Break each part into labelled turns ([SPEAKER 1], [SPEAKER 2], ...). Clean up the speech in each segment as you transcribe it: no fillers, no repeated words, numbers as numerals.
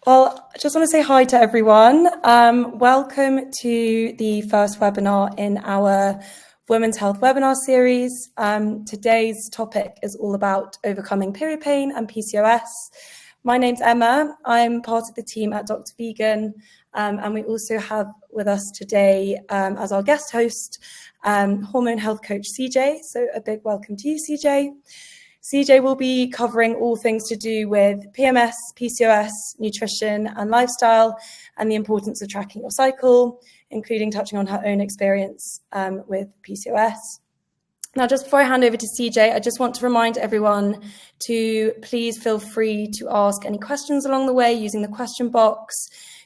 [SPEAKER 1] Well, I just want to say hi to everyone. Welcome to the first webinar in our Women's Health webinar series. Today's topic is all about overcoming period pain and PCOS. My name's Emma. I'm part of the team at Dr. Vegan, and we also have with us today as our guest host, hormone health coach CJ. So a big welcome to you, CJ. CJ will be covering all things to do with PMS, PCOS, nutrition and lifestyle, and the importance of tracking your cycle, including touching on her own experience with PCOS. Now, just before I hand over to CJ, I just want to remind everyone to please feel free to ask any questions along the way using the question box.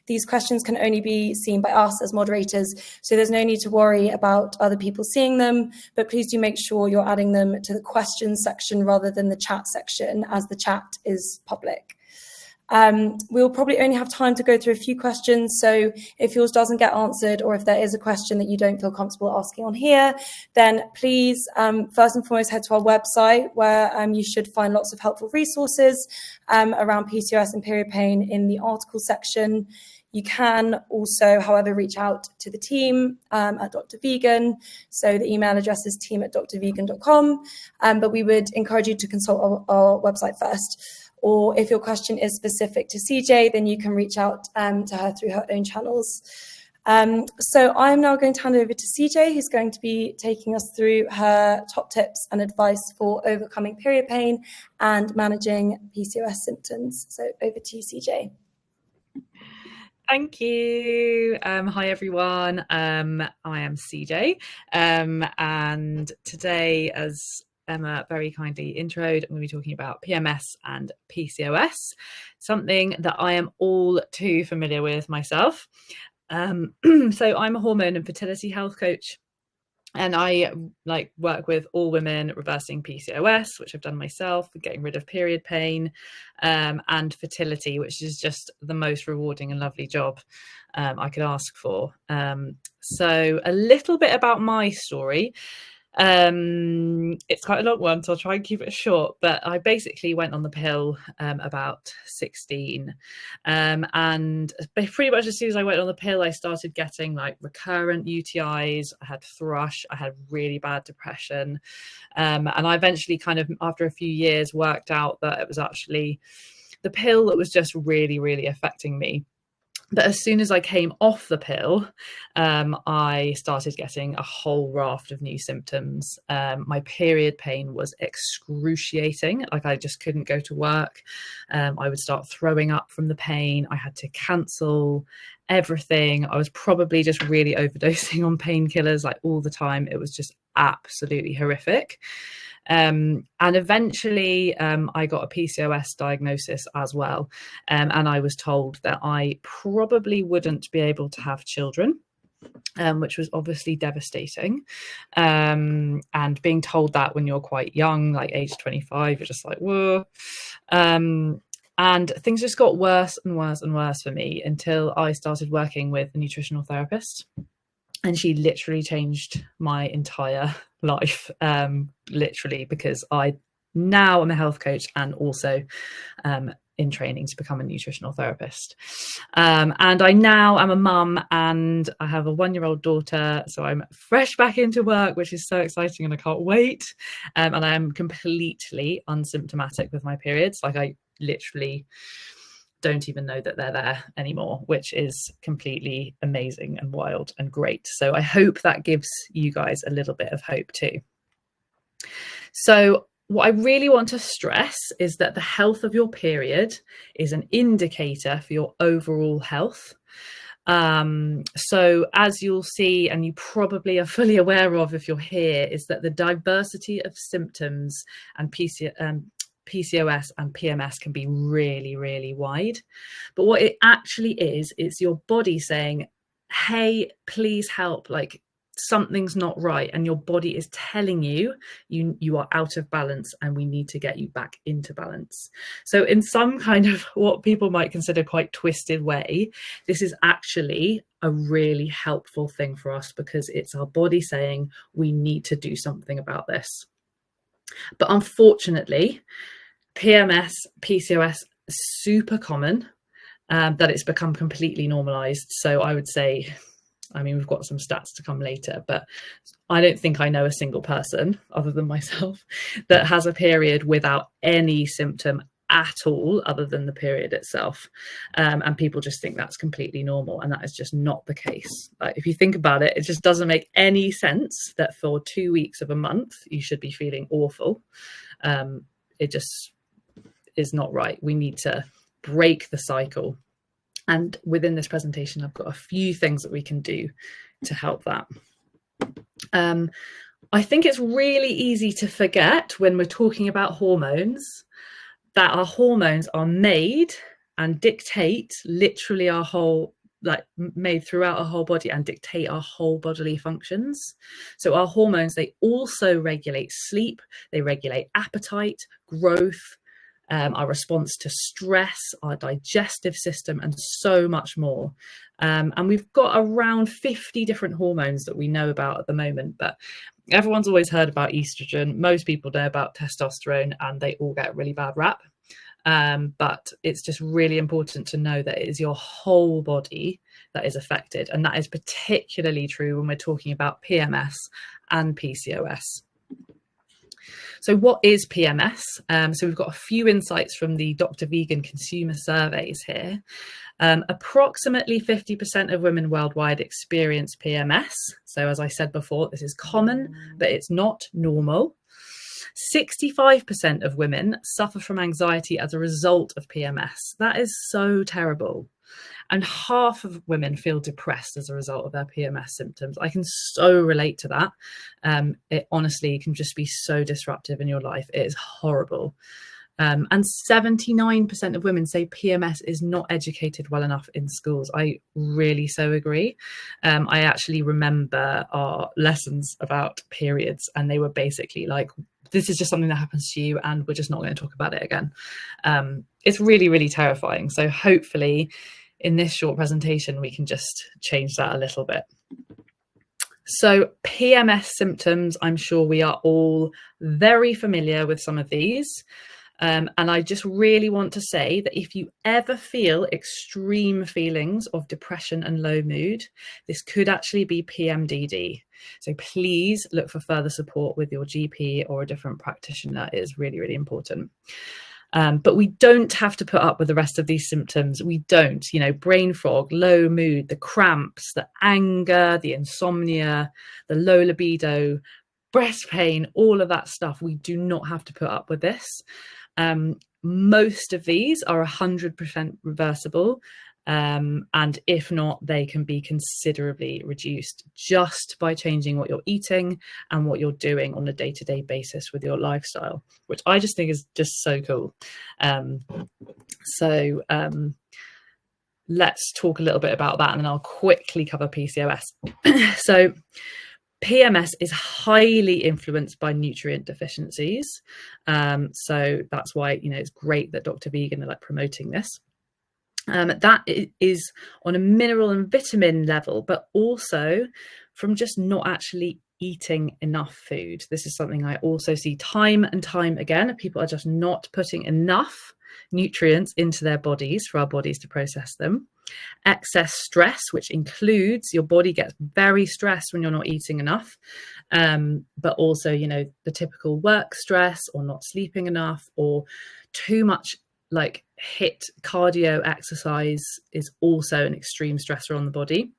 [SPEAKER 1] These questions can only be seen by us as moderators, so there's no need to worry about other people seeing them, but please do make sure you're adding them to the questions section rather than the chat section, as the chat is public. We'll probably only have time to go through a few questions, so if yours doesn't get answered or if there is a question that you don't feel comfortable asking on here, then please first and foremost head to our website where you should find lots of helpful resources around PCOS and period pain in the article section. You can also, however, reach out to the team at Dr. Vegan. So the email address is team@drvegan.com, but we would encourage you to consult our website first. Or if your question is specific to CJ, then you can reach out to her through her own channels. So I'm now going to hand over to CJ, who's going to be taking us through her top tips and advice for overcoming period pain and managing PCOS symptoms. So over to you, CJ.
[SPEAKER 2] Thank you. Hi, everyone. I am CJ. And today, as Emma very kindly introed, I'm going to be talking about PMS and PCOS, something that I am all too familiar with myself. So I'm a hormone and fertility health coach. And I work with all women reversing PCOS, which I've done myself, getting rid of period pain, and fertility, which is just the most rewarding and lovely job I could ask for. So a little bit about my story. It's quite a long one, so I'll try and keep it short, but I basically went on the pill about 16, and pretty much as soon as I went on the pill, I started getting recurrent UTIs. I had thrush, I had really bad depression, and I eventually after a few years worked out that it was actually the pill that was just really, really affecting me. But as soon as I came off the pill, I started getting a whole raft of new symptoms. My period pain was excruciating. I just couldn't go to work. I would start throwing up from the pain. I had to cancel everything. I was probably just really overdosing on painkillers all the time. It was just absolutely horrific. And eventually I got a PCOS diagnosis as well. And I was told that I probably wouldn't be able to have children, which was obviously devastating. And being told that when you're quite young, age 25, you're just like, whoa. And things just got worse and worse and worse for me until I started working with a nutritional therapist. And she literally changed my entire life, literally, because I now am a health coach and also in training to become a nutritional therapist. And I now am a mum and I have a 1-year-old daughter. So I'm fresh back into work, which is so exciting and I can't wait. And I am completely unsymptomatic with my periods. I literally don't even know that they're there anymore, which is completely amazing and wild and great. So I hope that gives you guys a little bit of hope too. So what I really want to stress is that the health of your period is an indicator for your overall health. So as you'll see, and you probably are fully aware of if you're here, is that the diversity of symptoms and PCOS and PMS can be really, really wide. But what it actually is, it's your body saying, hey, please help, something's not right. And your body is telling you, you are out of balance and we need to get you back into balance. So in some kind of what people might consider quite twisted way, this is actually a really helpful thing for us because it's our body saying we need to do something about this. But unfortunately, PMS, PCOS, super common. that it's become completely normalized. So I would say, I mean, we've got some stats to come later, but I don't think I know a single person other than myself that has a period without any symptom at all other than the period itself. And people just think that's completely normal, and that is just not the case. Like, if you think about it, it just doesn't make any sense that for 2 weeks of a month you should be feeling awful. It just is not right. We need to break the cycle. And within this presentation, I've got a few things that we can do to help that. I think it's really easy to forget when we're talking about hormones that our hormones are made and dictate literally our whole, like made throughout our whole body and dictate our whole bodily functions. So our hormones, they also regulate sleep, they regulate appetite, growth, our response to stress, our digestive system, and so much more. And we've got around 50 different hormones that we know about at the moment, but everyone's always heard about estrogen. Most people know about testosterone, and they all get a really bad rap. But it's just really important to know that it is your whole body that is affected. And that is particularly true when we're talking about PMS and PCOS. So what is PMS? So we've got a few insights from the Dr. Vegan consumer surveys here. Approximately 50% of women worldwide experience PMS. So as I said before, this is common, but it's not normal. 65% of women suffer from anxiety as a result of PMS. That is so terrible. And half of women feel depressed as a result of their PMS symptoms. I can so relate to that. It honestly can just be so disruptive in your life. It is horrible. And 79% of women say PMS is not educated well enough in schools. I really so agree. I actually remember our lessons about periods, and they were basically like, this is just something that happens to you and we're just not going to talk about it again. It's really, really terrifying. So hopefully in this short presentation, we can just change that a little bit. So PMS symptoms, I'm sure we are all very familiar with some of these. And I just really want to say that if you ever feel extreme feelings of depression and low mood, this could actually be PMDD. So please look for further support with your GP or a different practitioner. It is really, really important. But we don't have to put up with the rest of these symptoms. We don't, you know, brain fog, low mood, the cramps, the anger, the insomnia, the low libido, breast pain, all of that stuff. We do not have to put up with this. Most of these are 100% reversible. And if not, they can be considerably reduced just by changing what you're eating and what you're doing on a day-to-day basis with your lifestyle, which I just think is just so cool. Let's talk a little bit about that, and then I'll quickly cover PCOS. So PMS is highly influenced by nutrient deficiencies. So that's why, you know, it's great that Dr. Vegan are like promoting this. That is on a mineral and vitamin level, but also from just not actually eating enough food. This is something I also see time and time again. People are just not putting enough nutrients into their bodies for our bodies to process them. Excess stress, which includes your body gets very stressed when you're not eating enough, but also, you know, the typical work stress or not sleeping enough or too much like HIIT cardio exercise is also an extreme stressor on the body.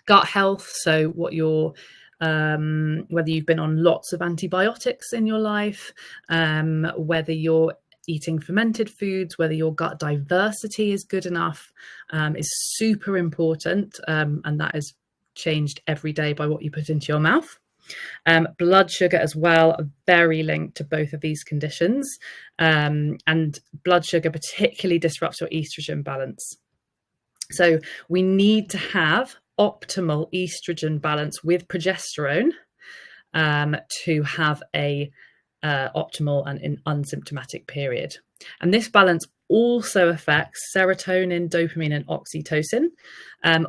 [SPEAKER 2] Gut health, so what you're whether you've been on lots of antibiotics in your life, whether you're eating fermented foods, whether your gut diversity is good enough, is super important, and that is changed every day by what you put into your mouth. Blood sugar as well are very linked to both of these conditions, and blood sugar particularly disrupts your estrogen balance. So we need to have optimal estrogen balance with progesterone to have a optimal and an unsymptomatic period. And this balance also affects serotonin, dopamine, and oxytocin.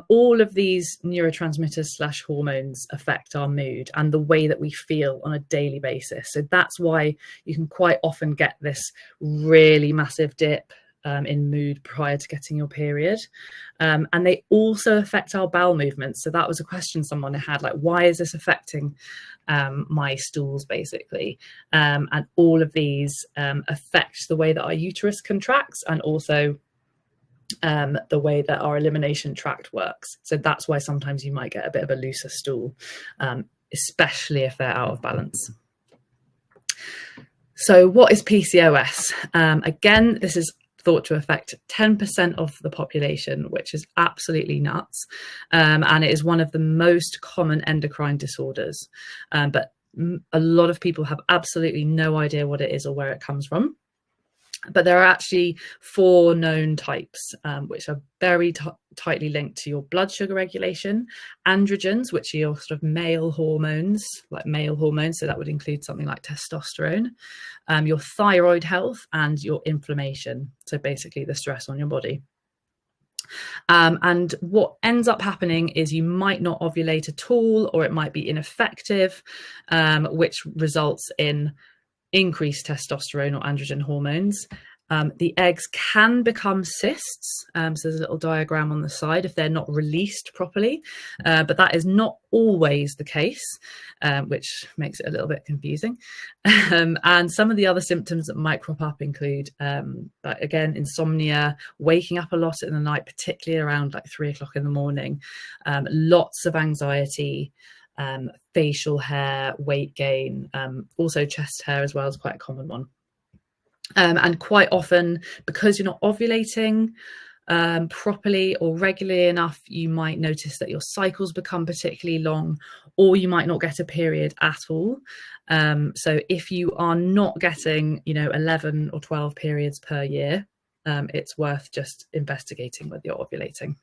[SPEAKER 2] All of these neurotransmitters / hormones affect our mood and the way that we feel on a daily basis. So that's why you can quite often get this really massive dip in mood prior to getting your period. And they also affect our bowel movements. So that was a question someone had, like, why is this affecting my stools, basically? And all of these affect the way that our uterus contracts, and also the way that our elimination tract works. So that's why sometimes you might get a bit of a looser stool, especially if they're out of balance. So what is PCOS? Again, this is thought to affect 10% of the population, which is absolutely nuts. And it is one of the most common endocrine disorders. But a lot of people have absolutely no idea what it is or where it comes from. But there are actually 4 known types, which are very tightly linked to your blood sugar regulation, androgens, which are your sort of male hormones, so that would include something like testosterone, your thyroid health, and your inflammation, so basically the stress on your body. And what ends up happening is you might not ovulate at all, or it might be ineffective, which results in increased testosterone or androgen hormones. The eggs can become cysts. So there's a little diagram on the side if they're not released properly, but that is not always the case, which makes it a little bit confusing. And some of the other symptoms that might crop up include, again, insomnia, waking up a lot in the night, particularly around like 3 o'clock in the morning, lots of anxiety, facial hair, weight gain, also chest hair as well is quite a common one. And quite often, because you're not ovulating properly or regularly enough, you might notice that your cycles become particularly long, or you might not get a period at all. So if you are not getting, 11 or 12 periods per year, it's worth just investigating whether you're ovulating.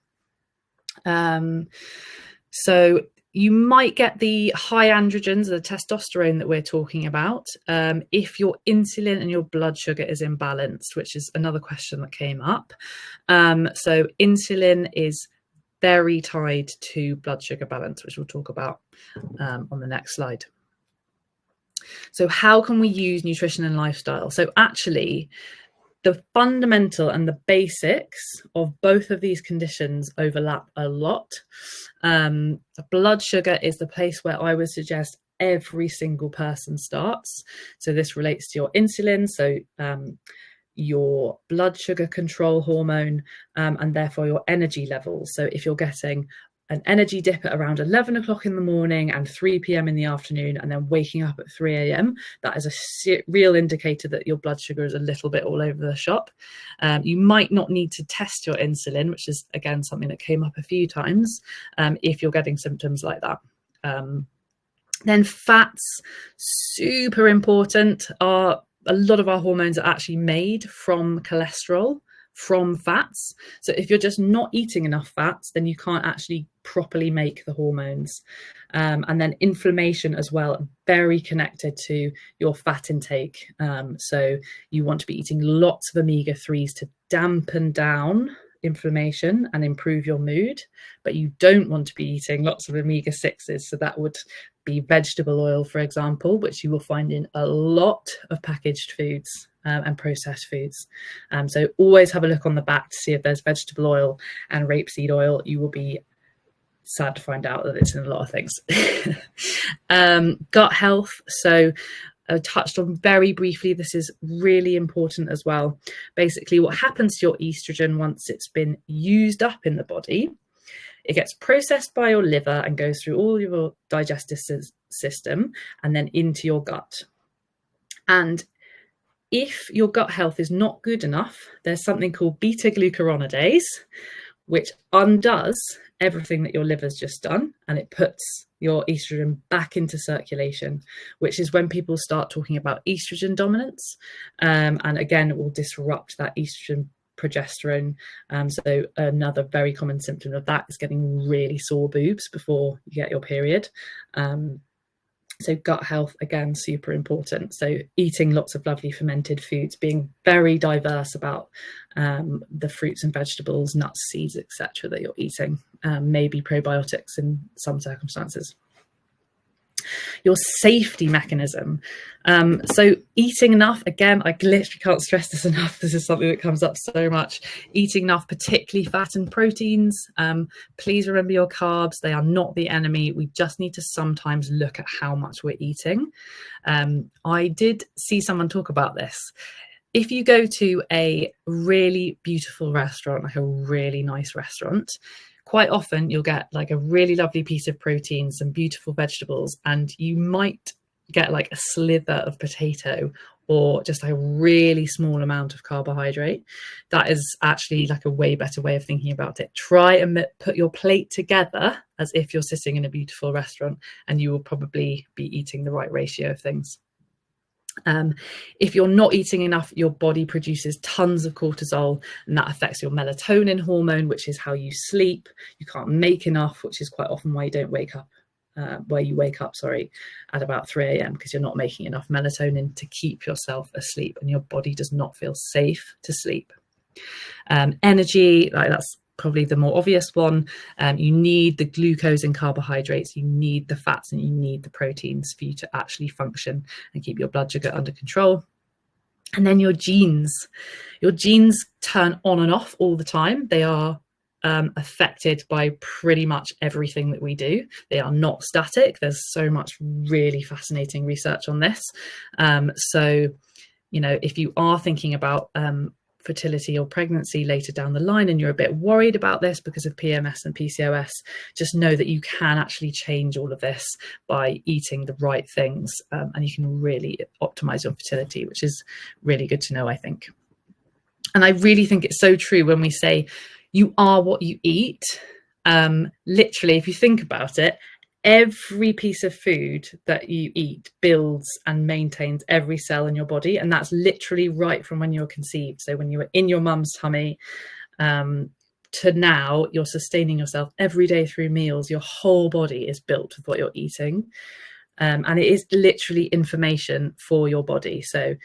[SPEAKER 2] So you might get the high androgens, the testosterone that we're talking about, if your insulin and your blood sugar is imbalanced, which is another question that came up. So insulin is very tied to blood sugar balance, which we'll talk about on the next slide. So how can we use nutrition and lifestyle? So actually, the fundamental and the basics of both of these conditions overlap a lot. Blood sugar is the place where I would suggest every single person starts. So this relates to your insulin, so your blood sugar control hormone, and therefore your energy levels. So if you're getting an energy dip at around 11 o'clock in the morning and 3 p.m. in the afternoon, and then waking up at 3 a.m., that is a real indicator that your blood sugar is a little bit all over the shop. You might not need to test your insulin, which is, again, something that came up a few times, if you're getting symptoms like that. Then fats, super important. A lot of our hormones are actually made from cholesterol, from fats. So if you're just not eating enough fats, then you can't actually properly make the hormones. And then inflammation as well, very connected to your fat intake. So you want to be eating lots of omega-3s to dampen down inflammation and improve your mood, but you don't want to be eating lots of omega-6s. So that would be vegetable oil, for example, which you will find in a lot of packaged foods and processed foods. So always have a look on the back to see if there's vegetable oil and rapeseed oil. You will be sad to find out that it's in a lot of things. Gut health. So I touched on very briefly, this is really important as well. Basically, what happens to your estrogen once it's been used up in the body, it gets processed by your liver and goes through all your digestive system and then into your gut. And if your gut health is not good enough, there's something called beta-glucuronidase, which undoes everything that your liver's just done, and it puts your estrogen back into circulation, which is when people start talking about estrogen dominance. And again, it will disrupt that estrogen progesterone. So another very common symptom of that is getting really sore boobs before you get your period. So gut health, again, super important. So eating lots of lovely fermented foods, being very diverse about the fruits and vegetables, nuts, seeds, etc. that you're eating, maybe probiotics in some circumstances. Your safety mechanism. So eating enough, again, I literally can't stress this enough. This is something that comes up so much. Eating enough, particularly fat and proteins. Please remember your carbs. They are not the enemy. We just need to sometimes look at how much we're eating. I did see someone talk about this. If you go to a really beautiful restaurant, like a really nice restaurant, quite often you'll get like a really lovely piece of protein, some beautiful vegetables, and you might get like a slither of potato or just a really small amount of carbohydrate. That is actually like a way better way of thinking about it. Try and put your plate together as if you're sitting in a beautiful restaurant, and you will probably be eating the right ratio of things. If you're not eating enough, your body produces tons of cortisol, and that affects your melatonin hormone, which is how you sleep. You can't make enough, which is quite often why you don't wake up, at about 3 a.m. because you're not making enough melatonin to keep yourself asleep, and your body does not feel safe to sleep. Energy, like that's probably the more obvious one. You need the glucose and carbohydrates, you need the fats, and you need the proteins for you to actually function and keep your blood sugar under control. And then your genes turn on and off all the time. They are affected by pretty much everything that we do. They are not static. There's so much really fascinating research on this. So, you know, if you are thinking about fertility or pregnancy later down the line and you're a bit worried about this because of PMS and PCOS, just know that you can actually change all of this by eating the right things, and you can really optimize your fertility, which is really good to know, I think. And I really think it's so true when we say you are what you eat. Literally, if you think about it, every piece of food that you eat builds and maintains every cell in your body, and that's literally right from when you're conceived. So when you were in your mum's tummy to now, you're sustaining yourself every day through meals. Your whole body is built with what you're eating, and it is literally information for your body. So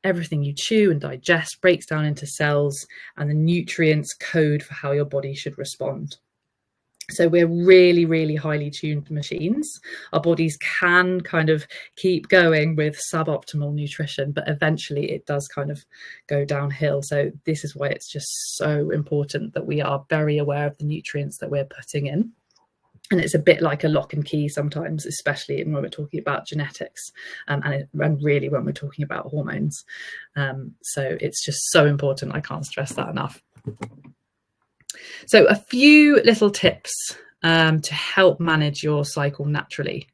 [SPEAKER 2] everything you chew and digest breaks down into cells, and the nutrients code for how your body should respond. So we're really, really highly tuned machines. Our bodies can kind of keep going with suboptimal nutrition, but eventually it does kind of go downhill. So this is why it's just so important that we are very aware of the nutrients that we're putting in. And it's a bit like a lock and key sometimes, especially when we're talking about genetics, and really when we're talking about hormones. So it's just so important. I can't stress that enough. So a few little tips to help manage your cycle naturally.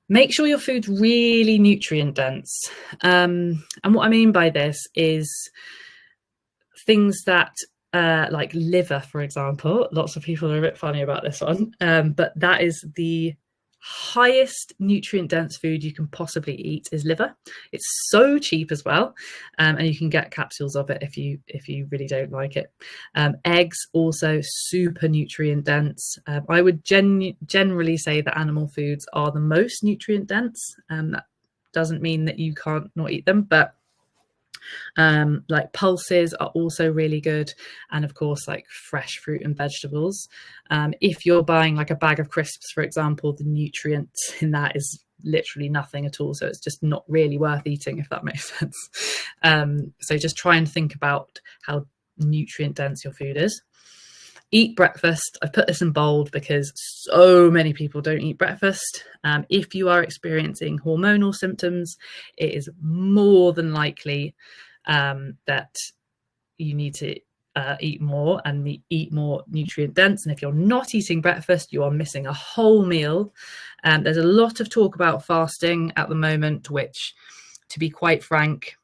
[SPEAKER 2] Make sure your food's really nutrient dense. And what I mean by this is things that like liver, for example. Lots of people are a bit funny about this one, but that is the highest nutrient dense food you can possibly eat is liver. It's so cheap as well, and you can get capsules of it if you really don't like it. Eggs also super nutrient dense. I would generally say that animal foods are the most nutrient dense. That doesn't mean that you can't not eat them, but like pulses are also really good, and of course like fresh fruit and vegetables. If you're buying like a bag of crisps, for example, the nutrients in that is literally nothing at all, so it's just not really worth eating, if that makes sense. So just try and think about how nutrient dense your food is. Eat breakfast. I put this in bold because so many people don't eat breakfast. If you are experiencing hormonal symptoms, it is more than likely that you need to eat more and eat more nutrient dense. And if you're not eating breakfast, you are missing a whole meal. There's a lot of talk about fasting at the moment, which, to be quite frank,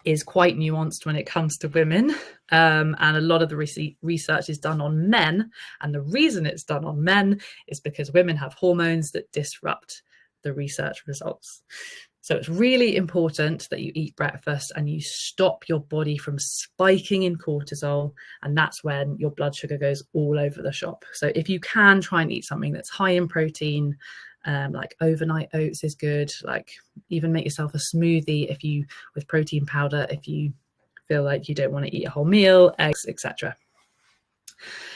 [SPEAKER 2] is quite nuanced when it comes to women, and a lot of the research is done on men, and the reason it's done on men is because women have hormones that disrupt the research results. So it's really important that you eat breakfast and you stop your body from spiking in cortisol, and that's when your blood sugar goes all over the shop. So if you can, try and eat something that's high in protein. Like overnight oats is good. Like even make yourself a smoothie with protein powder if you feel like you don't want to eat a whole meal, eggs, etc.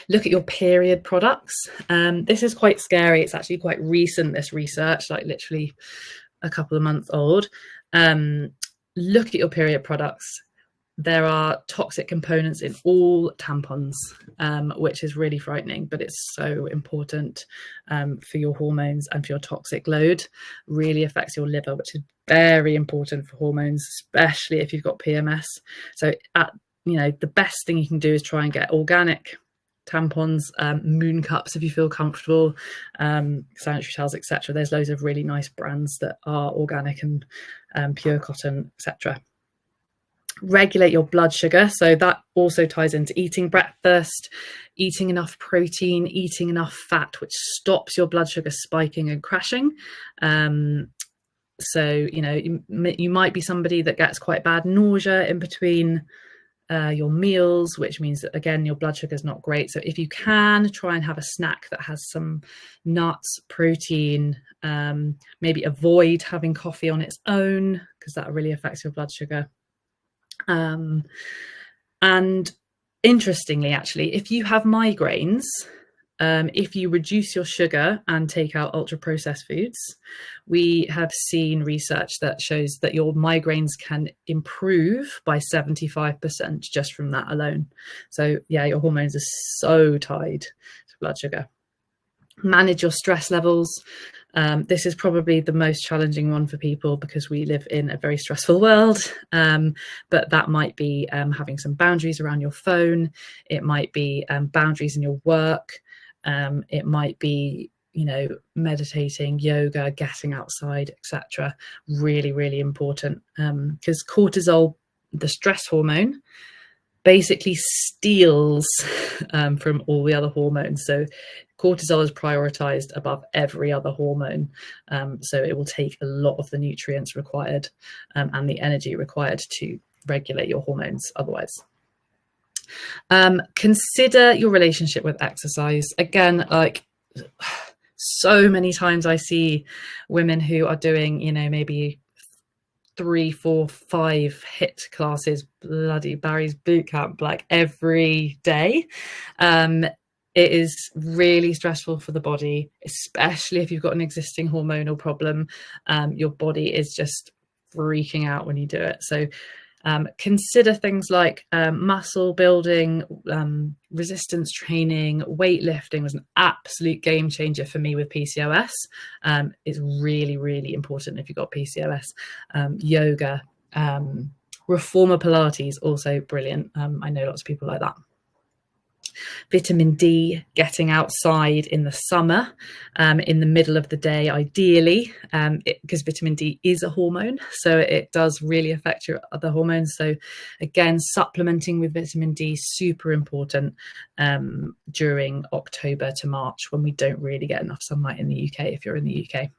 [SPEAKER 2] Look at your period products. This is quite scary. It's actually quite recent, this research, like literally a couple of months old. Look at your period products. There are toxic components in all tampons, which is really frightening, but it's so important for your hormones and for your toxic load. Really affects your liver, which is very important for hormones, especially if you've got PMS. So the best thing you can do is try and get organic tampons, moon cups if you feel comfortable, sanitary towels, etc. There's loads of really nice brands that are organic and pure cotton, etc. Regulate your blood sugar, so that also ties into eating breakfast, eating enough protein, eating enough fat, which stops your blood sugar spiking and crashing. So you might be somebody that gets quite bad nausea in between your meals, which means that again your blood sugar is not great. So if you can, try and have a snack that has some nuts, protein. Maybe avoid having coffee on its own, because that really affects your blood sugar. And interestingly, actually, if you have migraines, if you reduce your sugar and take out ultra processed foods, we have seen research that shows that your migraines can improve by 75% just from that alone. So yeah, your hormones are so tied to blood sugar. Manage your stress levels. This is probably the most challenging one for people because we live in a very stressful world, but that might be having some boundaries around your phone. It might be boundaries in your work. It might be, meditating, yoga, getting outside, etc. Really, really important, because cortisol, the stress hormone, basically steals from all the other hormones. So cortisol is prioritized above every other hormone. So it will take a lot of the nutrients required and the energy required to regulate your hormones otherwise. Consider your relationship with exercise. Again, like so many times I see women who are doing, maybe 3, 4, 5 HIIT classes, bloody Barry's boot camp, like every day. It is really stressful for the body, especially if you've got an existing hormonal problem. Your body is just freaking out when you do it. So consider things like muscle building, resistance training. Weightlifting was an absolute game changer for me with PCOS. It's really, really important if you've got PCOS. Yoga, reformer Pilates, also brilliant. I know lots of people like that. Vitamin D, getting outside in the summer, in the middle of the day, ideally, because vitamin D is a hormone, so it does really affect your other hormones. So again, supplementing with vitamin D, super important during October to March, when we don't really get enough sunlight in the UK, if you're in the UK.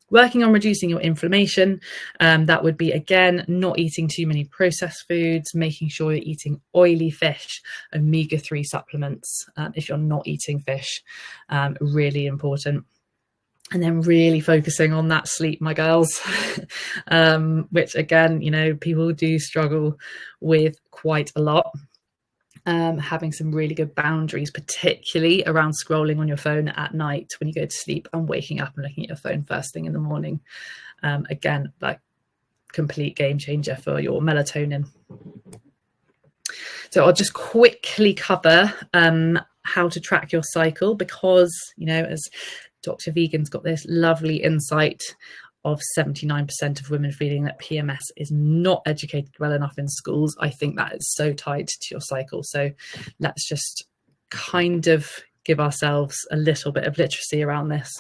[SPEAKER 2] Working on reducing your inflammation, that would be, again, not eating too many processed foods, making sure you're eating oily fish, omega-3 supplements if you're not eating fish, really important. And then really focusing on that sleep, my girls, which again, people do struggle with quite a lot. Having some really good boundaries, particularly around scrolling on your phone at night when you go to sleep and waking up and looking at your phone first thing in the morning. Again, like complete game changer for your melatonin. So I'll just quickly cover how to track your cycle, because, as Dr. Vegan's got this lovely insight of 79% of women feeling that PMS is not educated well enough in schools. I think that is so tied to your cycle. So let's just kind of give ourselves a little bit of literacy around this.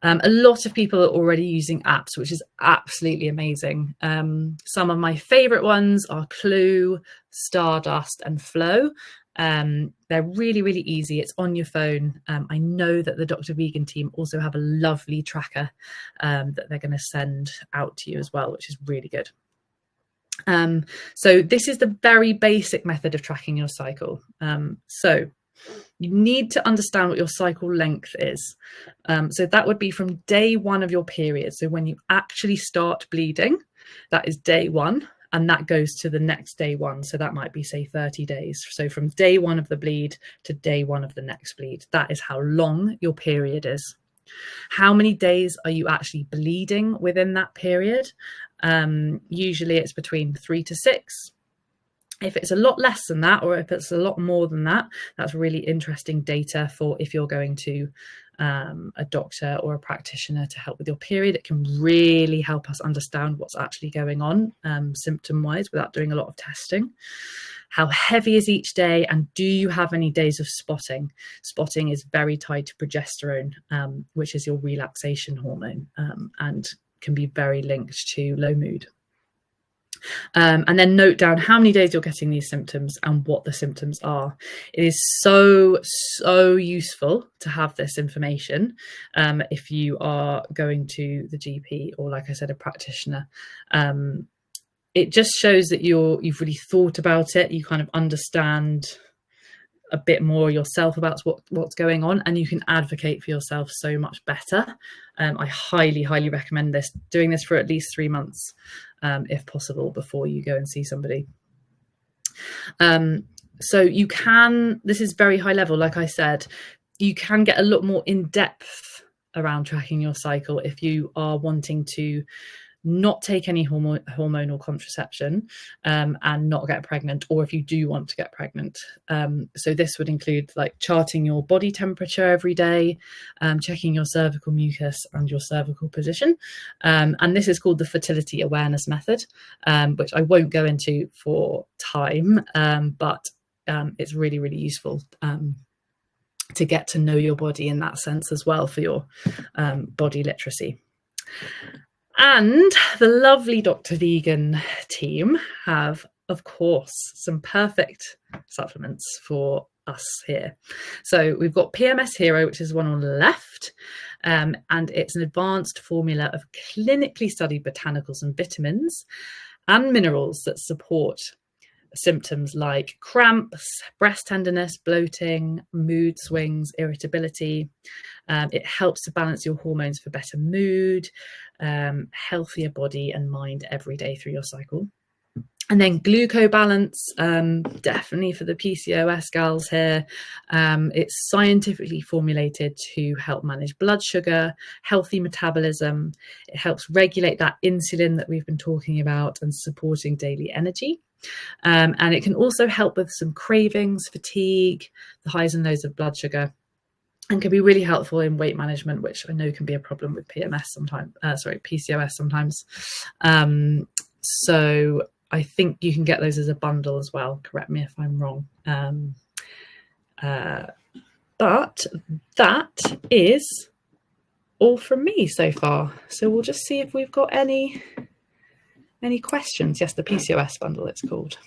[SPEAKER 2] A lot of people are already using apps, which is absolutely amazing. Some of my favorite ones are Clue, Stardust, and Flow. They're really, really easy. It's on your phone. I know that the Dr. Vegan team also have a lovely tracker that they're going to send out to you as well, which is really good. So this is the very basic method of tracking your cycle. So you need to understand what your cycle length is. So that would be from day 1 of your period. So when you actually start bleeding, that is day 1. and that goes to the next day one. So that might be, say, 30 days. So from day one of the bleed to day one of the next bleed, that is how long your period is. How many days are you actually bleeding within that period? Usually it's between 3 to 6. If it's a lot less than that, or if it's a lot more than that, that's really interesting data for if you're going to a doctor or a practitioner to help with your period. It can really help us understand what's actually going on symptom-wise without doing a lot of testing. How heavy is each day, and do you have any days of spotting? Spotting is very tied to progesterone, which is your relaxation hormone, and can be very linked to low mood. And then note down how many days you're getting these symptoms and what the symptoms are. It is so useful to have this information if you are going to the GP or, like I said, a practitioner. It just shows that you've really thought about it. You kind of understand a bit more yourself about what's going on, and you can advocate for yourself so much better. I highly recommend doing this for at least 3 months if possible before you go and see somebody. So you can, this is very high level, like I said, you can get a lot more in depth around tracking your cycle if you are wanting to not take any hormonal contraception and not get pregnant, or if you do want to get pregnant. So this would include like charting your body temperature every day, checking your cervical mucus and your cervical position. And this is called the fertility awareness method, which I won't go into for time, but it's really useful to get to know your body in that sense as well for your body literacy. And the lovely Dr. Vegan team have, of course, some perfect supplements for us here. So we've got PMS Hero, which is one on the left, and it's an advanced formula of clinically studied botanicals and vitamins and minerals that support symptoms like cramps, breast tenderness, bloating, mood swings, irritability. It helps to balance your hormones for better mood, healthier body and mind every day through your cycle. And then glucobalance, definitely for the PCOS gals here. It's scientifically formulated to help manage blood sugar, healthy metabolism. It helps regulate that insulin that we've been talking about and supporting daily energy. And it can also help with some cravings, fatigue, the highs and lows of blood sugar, and can be really helpful in weight management, which I know can be a problem with PCOS sometimes. So I think you can get those as a bundle as well. Correct me if I'm wrong. But that is all from me so far. So we'll just see if we've got any questions. Yes, the PCOS bundle it's called.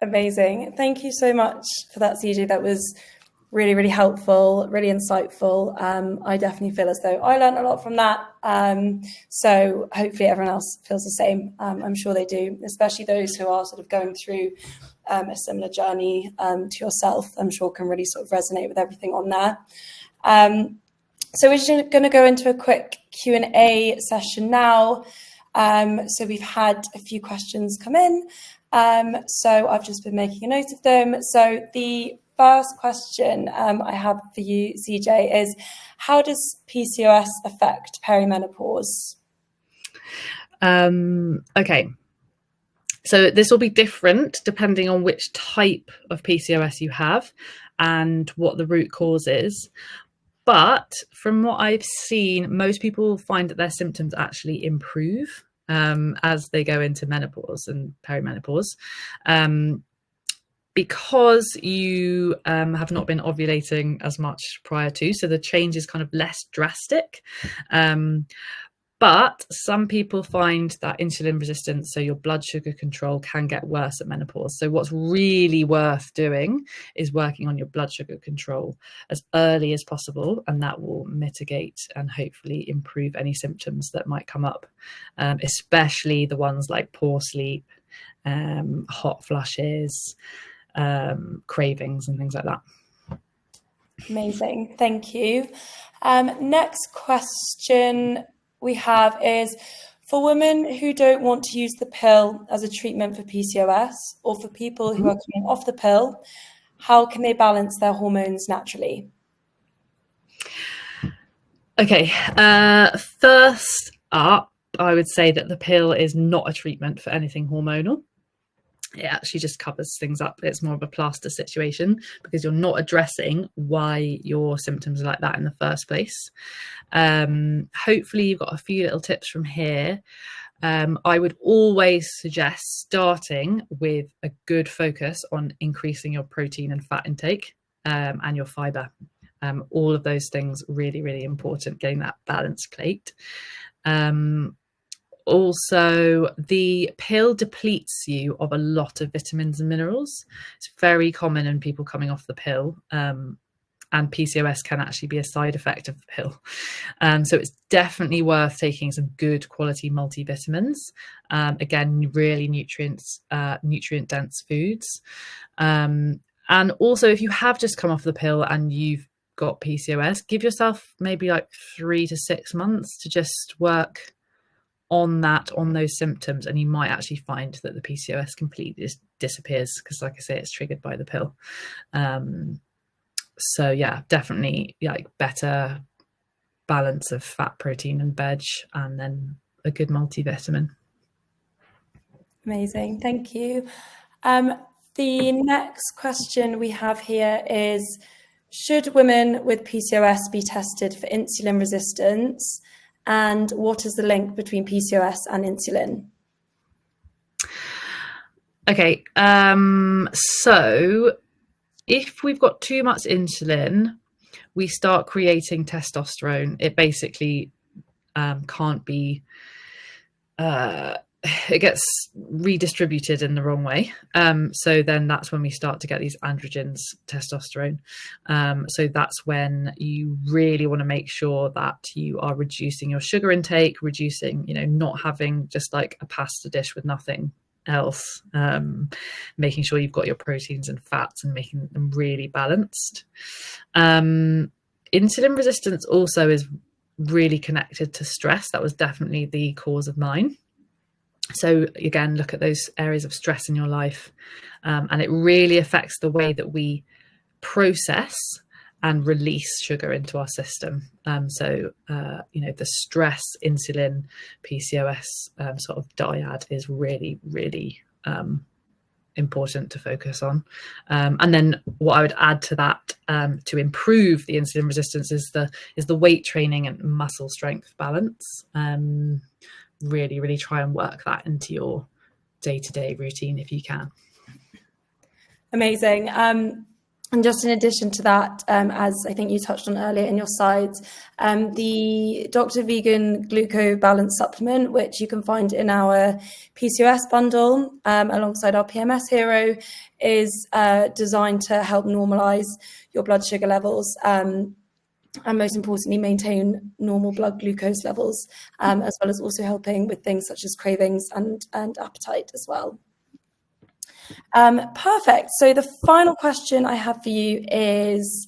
[SPEAKER 1] Amazing. Thank you so much for that, CJ. That was really helpful, really insightful. I definitely feel as though I learned a lot from that. So hopefully everyone else feels the same. I'm sure they do, especially those who are sort of going through a similar journey to yourself. I'm sure can really sort of resonate with everything on there. So we're just going to go into a quick Q&A session now. So we've had a few questions come in. So I've just been making a note of them. So the first question I have for you, CJ, is how does PCOS affect perimenopause?
[SPEAKER 2] Okay. So this will be different depending on which type of PCOS you have and what the root cause is. But from what I've seen, most people find that their symptoms actually improve as they go into menopause and perimenopause. Because you have not been ovulating as much prior to, so the change is kind of less drastic. But some people find that insulin resistance, so your blood sugar control, can get worse at menopause. So what's really worth doing is working on your blood sugar control as early as possible, and that will mitigate and hopefully improve any symptoms that might come up, especially the ones like poor sleep, hot flushes, cravings and things like that.
[SPEAKER 1] Amazing, thank you. Next question we have is, For women who don't want to use the pill as a treatment for PCOS, or for people who are coming off the pill, how can they balance their hormones naturally?
[SPEAKER 2] Okay, first up, I would say that the pill is not a treatment for anything hormonal. It actually just covers things up. It's more of a plaster situation because you're not addressing why your symptoms are like that in the first place. Hopefully you've got a few little tips from here. I would always suggest starting with a good focus on increasing your protein and fat intake, and your fiber. All of those things really, really important, getting that balanced plate. Also, the pill depletes you of a lot of vitamins and minerals. It's very common in people coming off the pill, and PCOS can actually be a side effect of the pill. So it's definitely worth taking some good quality multivitamins. Again, really nutrient dense foods. And also, if you have just come off the pill and you've got PCOS, give yourself maybe like 3 to 6 months to just work on those symptoms, and you might actually find that the PCOS completely disappears because, like I say, it's triggered by the pill. So yeah, definitely like better balance of fat, protein and veg, and then a good multivitamin.
[SPEAKER 1] Amazing, thank you. The next question we have here is, should women with PCOS be tested for insulin resistance? And what is the link between PCOS and insulin?
[SPEAKER 2] Okay, so if we've got too much insulin, we start creating testosterone. It basically can't be, it gets redistributed in the wrong way. So then that's when we start to get these androgens, testosterone. So that's when you really want to make sure that you are reducing your sugar intake, reducing, not having just like a pasta dish with nothing else, making sure you've got your proteins and fats and making them really balanced. Insulin resistance also is really connected to stress. That was definitely the cause of mine. So again, look at those areas of stress in your life, and it really affects the way that we process and release sugar into our system. So the stress, insulin, PCOS sort of dyad is really, really important to focus on. And then what I would add to that, to improve the insulin resistance, is the weight training and muscle strength balance. Really, really try and work that into your day-to-day routine if you can.
[SPEAKER 1] Amazing. And just in addition to that, as I think you touched on earlier in your slides, the Dr. Vegan Gluco Balance Supplement, which you can find in our PCOS bundle alongside our PMS Hero, is designed to help normalize your blood sugar levels, and most importantly, maintain normal blood glucose levels, as well as also helping with things such as cravings and appetite as well. Perfect. So the final question I have for you is,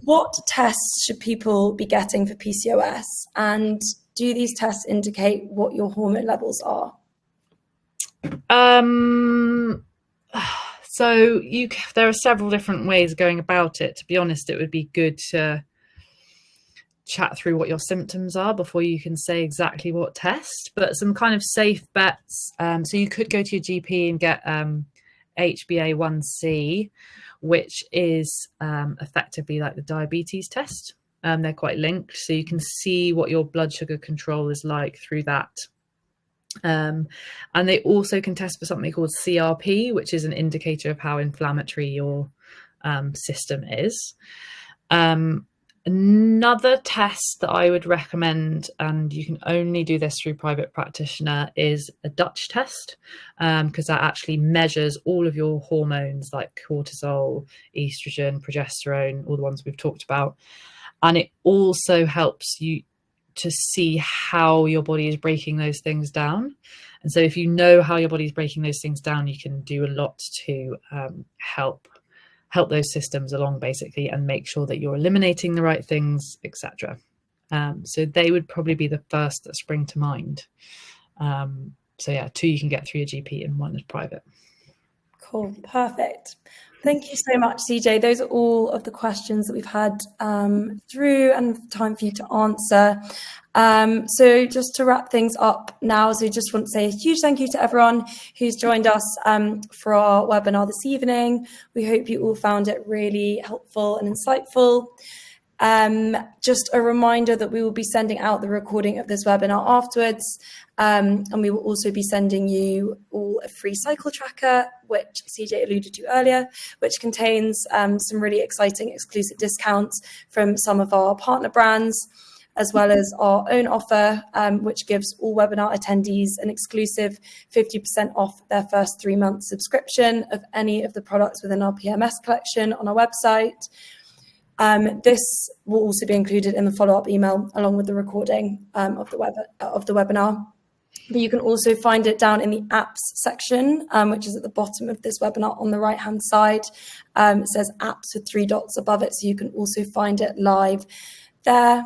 [SPEAKER 1] what tests should people be getting for PCOS? And do these tests indicate what your hormone levels are?
[SPEAKER 2] So there are several different ways of going about it. To be honest, it would be good to chat through what your symptoms are before you can say exactly what test, but some kind of safe bets. So you could go to your GP and get HbA1c, which is effectively like the diabetes test. They're quite linked, so you can see what your blood sugar control is like through that. And they also can test for something called CRP, which is an indicator of how inflammatory your system is. Another test that I would recommend, and you can only do this through private practitioner, is a Dutch test, because that actually measures all of your hormones like cortisol, estrogen, progesterone, all the ones we've talked about. And it also helps you to see how your body is breaking those things down. And so if you know how your body's breaking those things down, you can do a lot to help those systems along, basically, and make sure that you're eliminating the right things, etc. So they would probably be the first that spring to mind. So yeah, 2 you can get through your GP and 1 is private.
[SPEAKER 1] Cool, perfect. Thank you so much, CJ. Those are all of the questions that we've had through and time for you to answer. So just to wrap things up now, so just want to say a huge thank you to everyone who's joined us for our webinar this evening. We hope you all found it really helpful and insightful. Just a reminder that we will be sending out the recording of this webinar afterwards, and we will also be sending you all a free cycle tracker, which CJ alluded to earlier, which contains some really exciting exclusive discounts from some of our partner brands, as well as our own offer, which gives all webinar attendees an exclusive 50% off their first 3-month subscription of any of the products within our PMS collection on our website. This will also be included in the follow-up email along with the recording of the webinar. But you can also find it down in the apps section, which is at the bottom of this webinar on the right-hand side. It says apps with 3 dots above it, so you can also find it live there.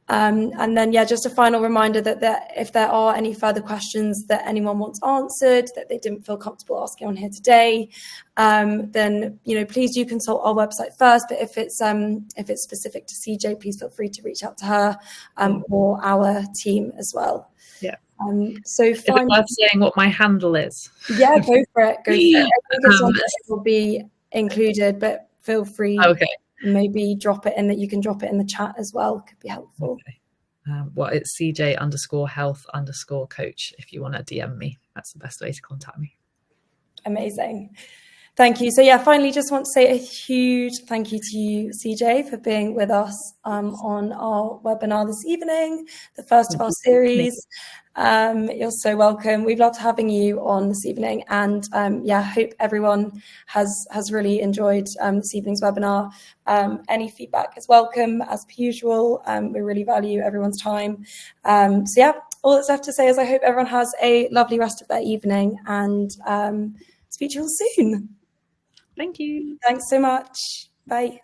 [SPEAKER 1] And then, yeah, just a final reminder that if there are any further questions that anyone wants answered that they didn't feel comfortable asking on here today, then, you know, please do consult our website first. But if it's specific to CJ, please feel free to reach out to her or our team as well.
[SPEAKER 2] Yeah.
[SPEAKER 1] So finally,
[SPEAKER 2] is it worth saying what my handle is?
[SPEAKER 1] Yeah, go for it. Go for it. I think it will be included, but feel free.
[SPEAKER 2] Okay.
[SPEAKER 1] Maybe drop it in that you can drop it in the chat as well. Could be helpful.
[SPEAKER 2] Okay. Well, it's CJ_health_coach. If you want to DM me, that's the best way to contact me. Amazing.
[SPEAKER 1] Thank you. So yeah, finally, just want to say a huge thank you to you, CJ, for being with us on our webinar this evening, the first of our series. You're so welcome. We've loved having you on this evening, and yeah, hope everyone has really enjoyed this evening's webinar. Any feedback is welcome, as per usual. We really value everyone's time. So yeah, all that's left to say is I hope everyone has a lovely rest of their evening, and speak to you all soon.
[SPEAKER 2] Thank you.
[SPEAKER 1] Thanks so much. Bye.